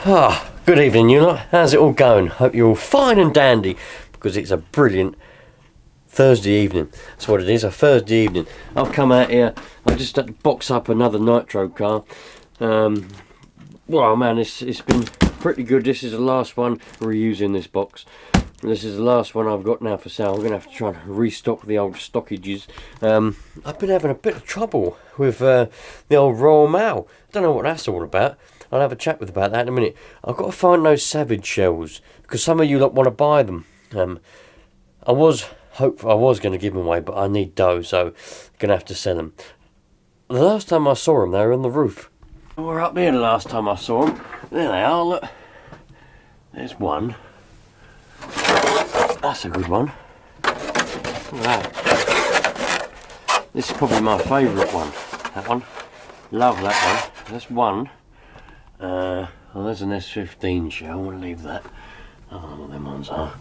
Good evening, you lot. How's it all going? Hope you're all fine and dandy, because it's a brilliant Thursday evening. That's what it is, a Thursday evening. I've come out here, I just had to box up another nitro car. Well, man, it's been pretty good. This is the last one reusing this box. This is the last one I've got now for sale. I'm going to have to try and restock the old stockages. I've been having a bit of trouble with the old Royal Mail. Don't know what that's all about. I'll have a chat with about that in a minute. I've got to find those Savage shells, because some of you lot want to buy them. I was going to give them away, but I need dough, so I'm going to have to sell them. The last time I saw them, they were on the roof. We were up here the last time I saw them. There they are, look. There's one. That's a good one. Look at that. This is probably my favourite one. That one. Love that one. That's one. Well, there's an S15 shell. We'll leave that. I don't know what them ones are.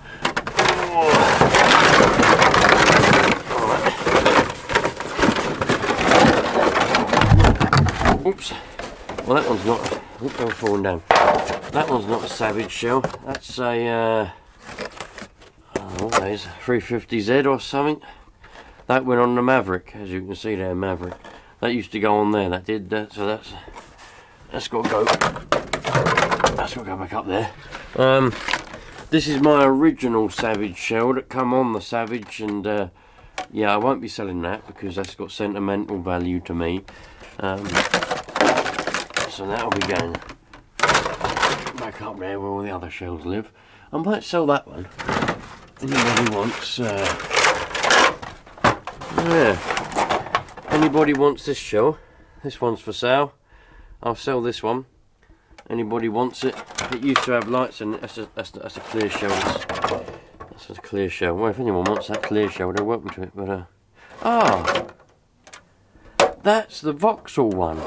Oops. Well, that one's not. Oops, I'm falling down. That one's not a Savage shell. That's a. What that is? 350Z or something. That went on the Maverick, as you can see there, Maverick. That used to go on there. That did that. So that's got to go. That's got to go back up there. This is my original Savage shell that come on the Savage, and yeah, I won't be selling that because that's got sentimental value to me. So that'll be going back up there where all the other shells live. I might sell that one. Anybody wants? Yeah. Anybody wants this shell? This one's for sale. I'll sell this one. Anybody wants it? It used to have lights in it. That's a clear shell. That's a clear shell. Well, if anyone wants that clear shell, they're welcome to it. But that's the Vauxhall one.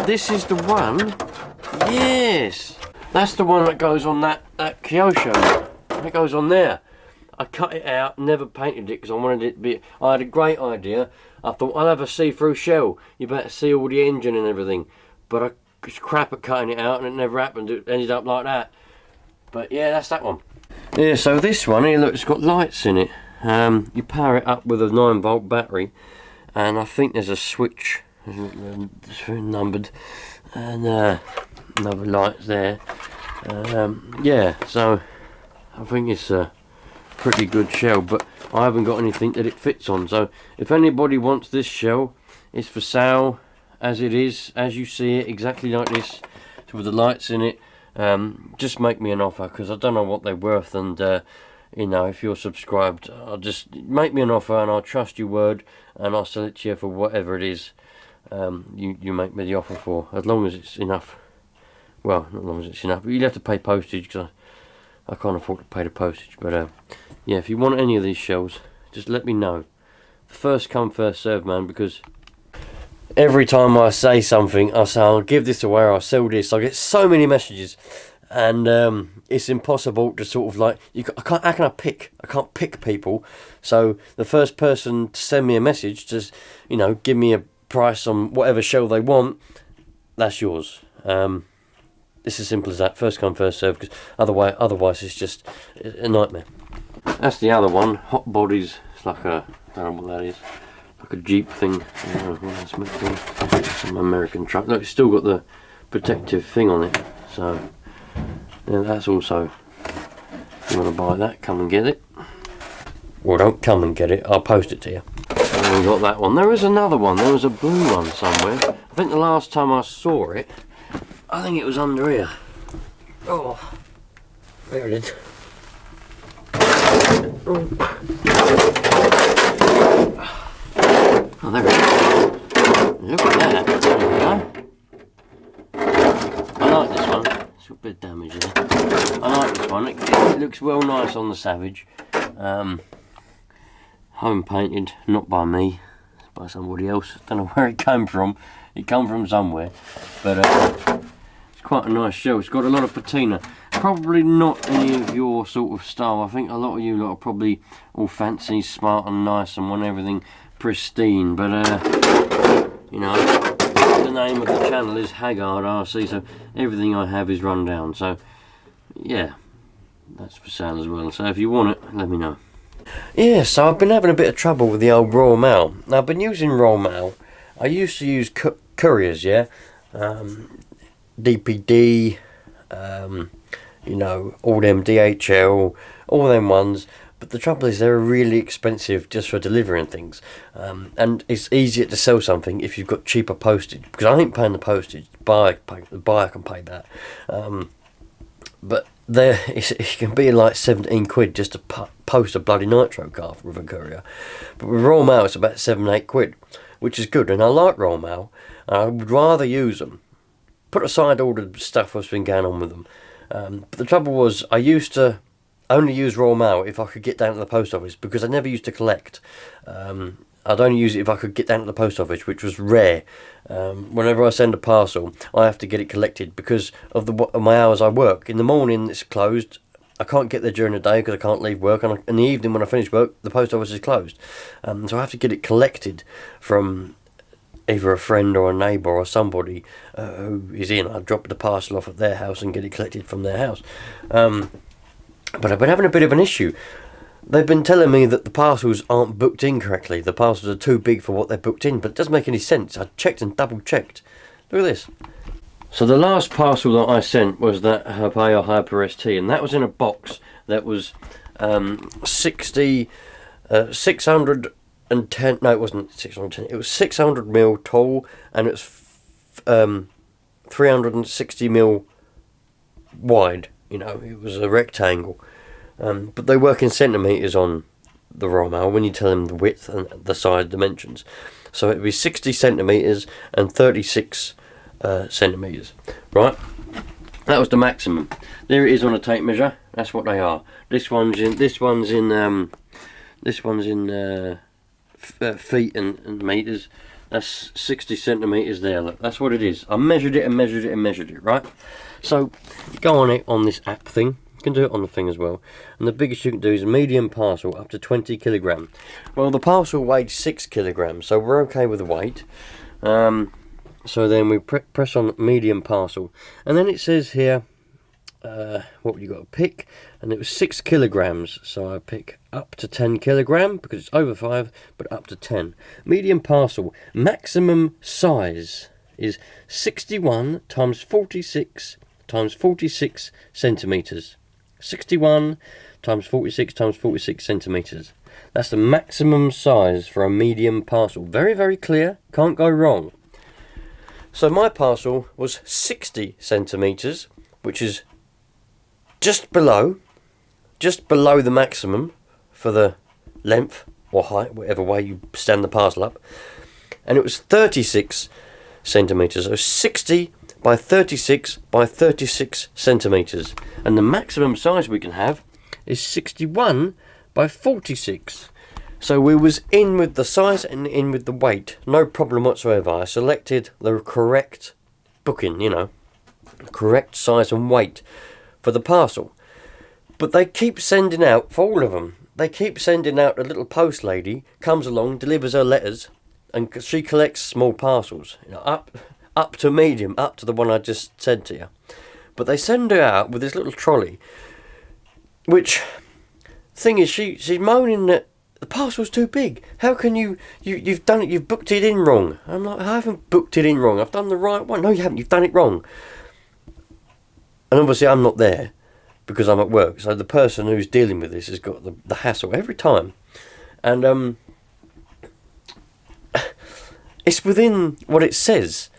This is the one. Yes, that's the one that goes on that Kyosho. It goes on there. I cut it out, never painted it because I wanted it to be. I had a great idea. I thought I'll have a see-through shell. You better see all the engine and everything. But I was crap at cutting it out, and it never happened. It ended up like that. But yeah, that's that one. Yeah, so this one here, look, it's got lights in it. You power it up with a 9-volt battery, and I think there's a switch. It's very numbered, and another lights there. Yeah, so I think it's a pretty good shell, but I haven't got anything that it fits on. So if anybody wants this shell, it's for sale as it is, as you see it, exactly like this, with the lights in it. Just make me an offer, because I don't know what they're worth, and you know, if you're subscribed, I'll just make me an offer and I'll trust your word, and I'll sell it to you for whatever it is you make me the offer for, as long as it's enough. Well, not as long as it's enough, but you'll have to pay postage, because I can't afford to pay the postage. But yeah, if you want any of these shells, just let me know. First come, first serve, man, because every time I say something, I say I'll give this away or I'll sell this, I get so many messages, and it's impossible to sort of like, how can I pick? I can't pick people. So the first person to send me a message, just, you know, give me a price on whatever shell they want, that's yours. It's as simple as that. First come, first serve, because otherwise it's just a nightmare. That's the other one, hot bodies. It's like a, I don't know what that is, like a Jeep thing. I don't know what that's meant for. Some American truck. Look, it's still got the protective thing on it. So yeah, that's also, if you want to buy that, come and get it. Well, don't come and get it, I'll post it to you. And we got that one. There is another one. There was a blue one somewhere. I think the last time I saw it, I think it was under here. Oh, there it is. Oh, there it is. Look at that. There we go. I like this one. It's got a bit of damage there. I like this one. It looks well nice on the Savage. Home painted, not by me, by somebody else. Don't know where it came from. It came from somewhere, but it's quite a nice shell. It's got a lot of patina. Probably not any of your sort of style. I think a lot of you lot are probably all fancy, smart and nice and want everything pristine, but you know, I don't name of the channel is Haggard RC, so everything I have is run down. So yeah, that's for sale as well. So if you want it, let me know. Yeah, so I've been having a bit of trouble with the old Royal Mail. Now I've been using Royal Mail. I used to use couriers, yeah, DPD, you know, all them DHL, all them ones. But the trouble is they're really expensive just for delivering things, and it's easier to sell something if you've got cheaper postage, because I ain't paying the postage. The buyer can pay that, but it can be like 17 quid just to post a bloody nitro car with a courier. But with Royal Mail it's about 7-8 quid, which is good, and I like Royal Mail. I would rather use them. Put aside all the stuff that's been going on with them, but the trouble was I used to only use Royal Mail if I could get down to the post office, because I never used to collect. I'd only use it if I could get down to the post office, which was rare. Whenever I send a parcel, I have to get it collected because of my hours I work. In the morning it's closed. I can't get there during the day because I can't leave work, and in the evening when I finish work the post office is closed. So I have to get it collected from either a friend or a neighbour or somebody who is in. I drop the parcel off at their house and get it collected from their house. But I've been having a bit of an issue. They've been telling me that the parcels aren't booked in correctly. The parcels are too big for what they're booked in, but it doesn't make any sense. I checked and double checked. Look at this. So the last parcel that I sent was that Hapayo Hyper ST, and that was in a box that was 610, no it wasn't 610, it was 600 mil tall, and it was 360 mil wide. You know, it was a rectangle, but they work in centimetres on the Royal Mail when you tell them the width and the side dimensions. So it would be 60 centimetres and 36 centimetres, right? That was the maximum. There it is on a tape measure. That's what they are. This one's in feet and metres. That's 60 centimetres there. Look, that's what it is. I measured it and measured it and measured it, right? So go on it on this app thing. You can do it on the thing as well. And the biggest you can do is medium parcel up to 20 kilogram. Well, the parcel weighed 6 kilograms, so we're okay with the weight. So then we press on medium parcel, and then it says here what you got to pick, and it was 6 kilograms. So I pick up to 10 kilogram because it's over 5, but up to 10. Medium parcel maximum size is 61 times 46 times 46 centimeters. 61 times 46 times 46 centimeters. That's the maximum size for a medium parcel. Very, very clear. Can't go wrong. So my parcel was 60 centimeters, which is just below the maximum for the length or height, whatever way you stand the parcel up. And it was 36 centimeters. So 60 by 36 by 36 centimeters, and the maximum size we can have is 61 by 46. So we was in with the size and in with the weight, no problem whatsoever. I selected the correct booking, you know, correct size and weight for the parcel. But they keep sending out, for all of them, they keep sending out, a little post lady comes along, delivers her letters, and she collects small parcels, you know, up to medium, up to the one I just said to you. But they send her out with this little trolley, which, thing is, she's moaning that the parcel's too big. How can you've done it, you've booked it in wrong. I'm like, I haven't booked it in wrong, I've done the right one. No, you haven't, you've done it wrong. And obviously I'm not there because I'm at work, so the person who's dealing with this has got the hassle every time. And it's within what it says.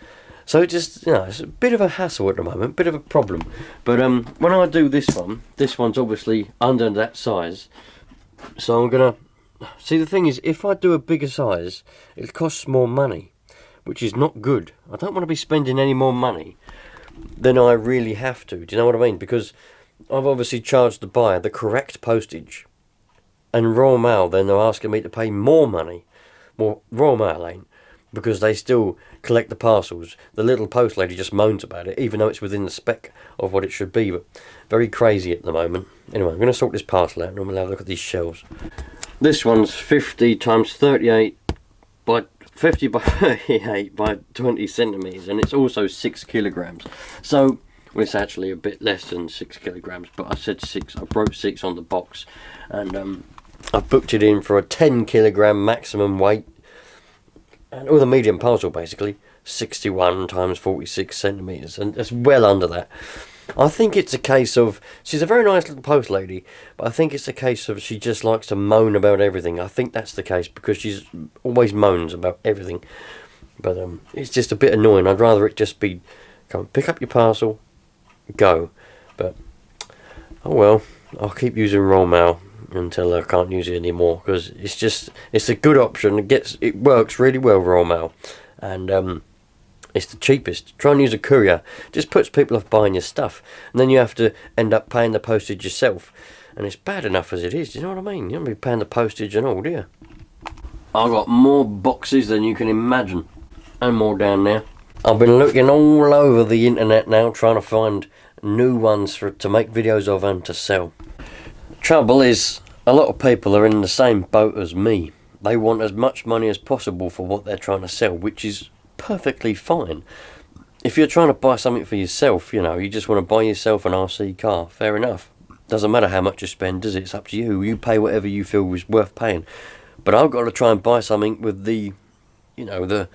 So it just, you know, it's a bit of a hassle at the moment, bit of a problem. But when I do this one's obviously under that size. So I'm gonna see, the thing is, if I do a bigger size, it costs more money, which is not good. I don't want to be spending any more money than I really have to. Do you know what I mean? Because I've obviously charged the buyer the correct postage, and Royal Mail then they're asking me to pay more money. Well, Royal Mail ain't, because they still collect the parcels. The little post lady just moans about it, even though it's within the spec of what it should be. But very crazy at the moment. Anyway, I'm going to sort this parcel out and we'll have a look at these shelves. This one's 50 times 38 by 50 by 38 by 20 centimeters, and it's also 6 kilograms. So well, it's actually a bit less than 6 kilograms, but I said 6. I wrote 6 on the box, and I booked it in for a 10 kilogram maximum weight, and with a medium parcel basically, 61 times 46 centimeters, and it's well under that. I think it's a case of, she's a very nice little post lady, but I think it's a case of she just likes to moan about everything. I think that's the case, because she's always moans about everything. But it's just a bit annoying. I'd rather it just be, come pick up your parcel, go. But oh well, I'll keep using raw mail until I can't use it anymore, because it's a good option. It works really well, raw mail, and it's the cheapest. Try and use a courier. It just puts people off buying your stuff, and then you have to end up paying the postage yourself, and it's bad enough as it is. Do you know what I mean? You don't be paying the postage and all, do you? I've got more boxes than you can imagine, and more down there. I've been looking all over the internet now, trying to find new ones to make videos of and to sell. Trouble is, a lot of people are in the same boat as me. They want as much money as possible for what they're trying to sell, which is perfectly fine. If you're trying to buy something for yourself, you know, you just want to buy yourself an RC car, fair enough. Doesn't matter how much you spend, does it? It's up to you. You pay whatever you feel is worth paying. But I've got to try and buy something with the, you know, the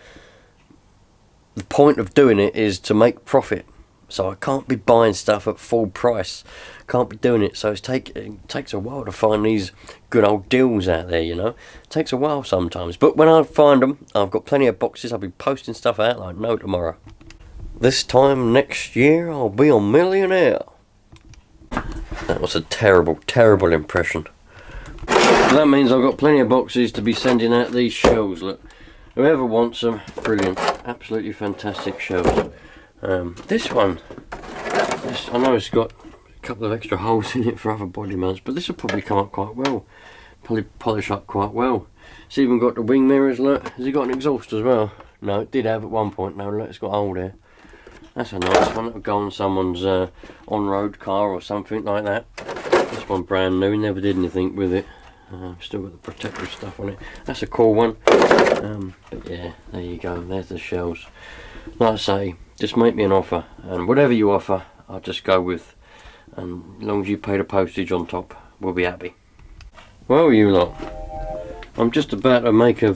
point of doing it is to make profit. So I can't be buying stuff at full price. Can't be doing it. So it takes a while to find these good old deals out there, you know. It takes a while sometimes. But when I find them, I've got plenty of boxes. I'll be posting stuff out like no tomorrow. This time next year, I'll be a millionaire. That was a terrible, terrible impression. That means I've got plenty of boxes to be sending out these shells. Look, whoever wants them, brilliant. Absolutely fantastic shells. This one, I know it's got a couple of extra holes in it for other body mounts, but this will probably come up quite well. Probably polish up quite well. It's even got the wing mirrors, look. Has it got an exhaust as well? No, it did have at one point. No, look, it's got a hole there. That's a nice one. That'll go on someone's on-road car or something like that. This one brand new, never did anything with it. Still got the protective stuff on it. That's a cool one. But yeah, there you go. There's the shells. Like I say, just make me an offer, and whatever you offer, I'll just go with. And as long as you pay the postage on top, we'll be happy. Well, you lot, I'm just about to make a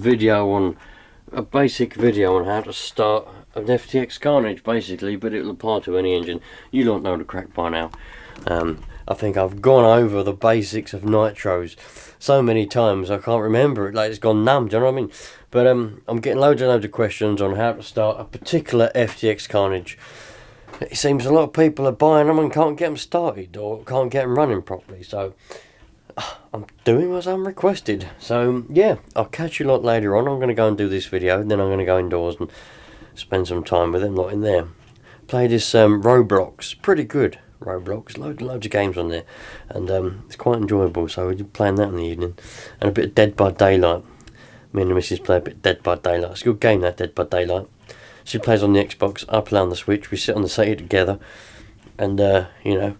basic video on how to start an FTX Carnage, basically, but it'll apply to any engine. You lot know the crack by now. I think I've gone over the basics of nitros so many times I can't remember it, like it's gone numb, do you know what I mean? But I'm getting loads and loads of questions on how to start a particular FTX Carnage. It seems a lot of people are buying them and can't get them started, or can't get them running properly, so I'm doing as I'm requested. So yeah, I'll catch you lot later on. I'm going to go and do this video, and then I'm going to go indoors and spend some time with them lot in there. Play this Roblox, pretty good. Roblox, loads of games on there, and it's quite enjoyable, so we're playing that in the evening. And a bit of Dead by Daylight. Me and the missus play a bit of Dead by Daylight. It's a good game, that Dead by Daylight. She plays on the Xbox, I play on the Switch. We sit on the settee together, and you know,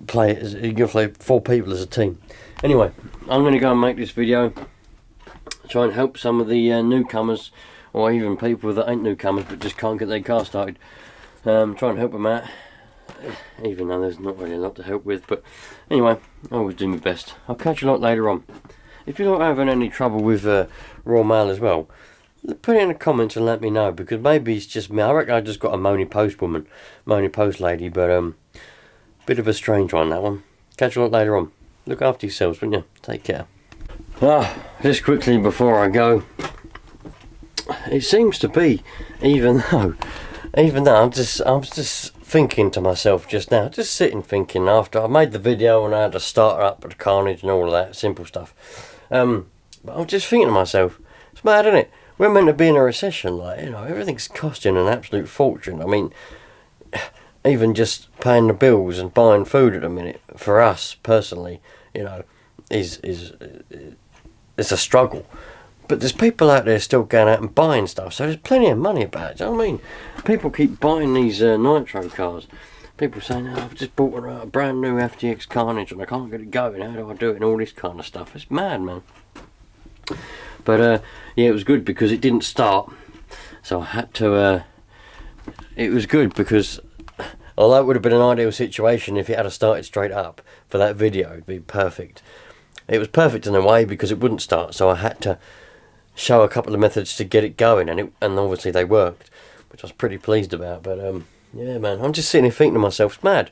play it. You can play 4 people as a team. Anyway, I'm going to go and make this video, try and help some of the newcomers, or even people that ain't newcomers but just can't get their car started. Try and help them out, even though there's not really a lot to help with. But anyway, I always do my best. I'll catch you a lot later on. If you're not having any trouble with raw mail as well, put it in the comments and let me know, because maybe it's just me. I reckon I just got a moany post lady, but bit of a strange one, that one. Catch you a lot later on. Look after yourselves, wouldn't you? Take care. Just quickly before I go, it seems to be, even though I was just thinking to myself just now, just sitting thinking after I made the video and I had to start up at the Carnage and all of that simple stuff. But I'm just thinking to myself, it's mad, isn't it? We're meant to be in a recession, like, you know, everything's costing an absolute fortune. I mean, even just paying the bills and buying food at the minute, for us personally, you know, is it's a struggle. But there's people out there still going out and buying stuff, so there's plenty of money about it. Do you know what I mean? People keep buying these nitro cars. People saying, oh, I've just bought a brand new FTX Carnage and I can't get it going. How do I do it? And all this kind of stuff. It's mad, man. But yeah, it was good because it didn't start, so I had to. It was good because, although it would have been an ideal situation if it had started straight up for that video, it'd be perfect. It was perfect in a way because it wouldn't start, so I had to show a couple of methods to get it going, and obviously they worked, which I was pretty pleased about. But yeah, man, I'm just sitting here thinking to myself, it's mad.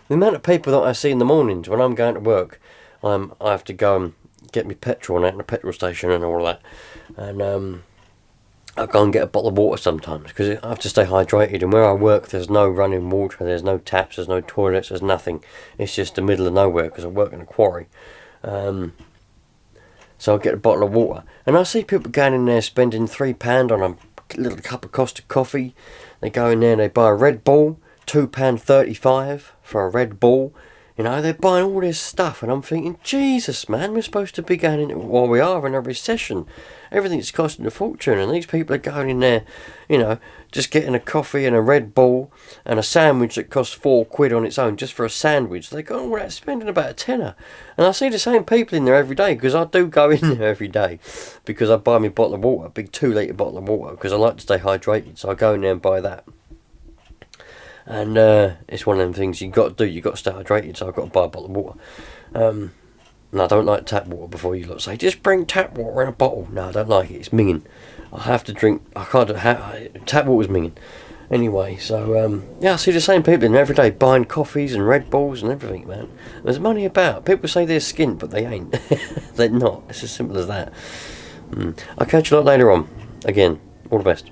The amount of people that I see in the mornings when I'm going to work, I have to go and get me petrol out in the petrol station and all that, and I go and get a bottle of water sometimes because I have to stay hydrated. And where I work, there's no running water, there's no taps, there's no toilets, there's nothing. It's just the middle of nowhere because I work in a quarry. So I get a bottle of water, and I see people going in there spending £3 on a little cup of Costa coffee. They go in there and they buy a Red Bull, £2.35 for a Red Bull. You know, they're buying all this stuff, and I'm thinking, Jesus, man, we're supposed to be going into, well, we are in a recession. Everything's costing a fortune, and these people are going in there, you know, just getting a coffee and a Red Bull and a sandwich that costs £4 on its own just for a sandwich. They go all that spending about a tenner. And I see the same people in there every day, because I do go in there every day, because I buy me a bottle of water, a big 2-litre bottle of water, because I like to stay hydrated, so I go in there and buy that. And it's one of them things you've got to do. You've got to stay hydrated, so I've got to buy a bottle of water. And I don't like tap water. Before you lot say, just bring tap water in a bottle. No, I don't like it. It's minging. I have to drink. I can't have tap water's minging. Anyway, so yeah, I see the same people in every day buying coffees and Red Bulls and everything, man. There's money about. People say they're skint, but they ain't. They're not. It's as simple as that. I'll catch you lot later on. Again, all the best.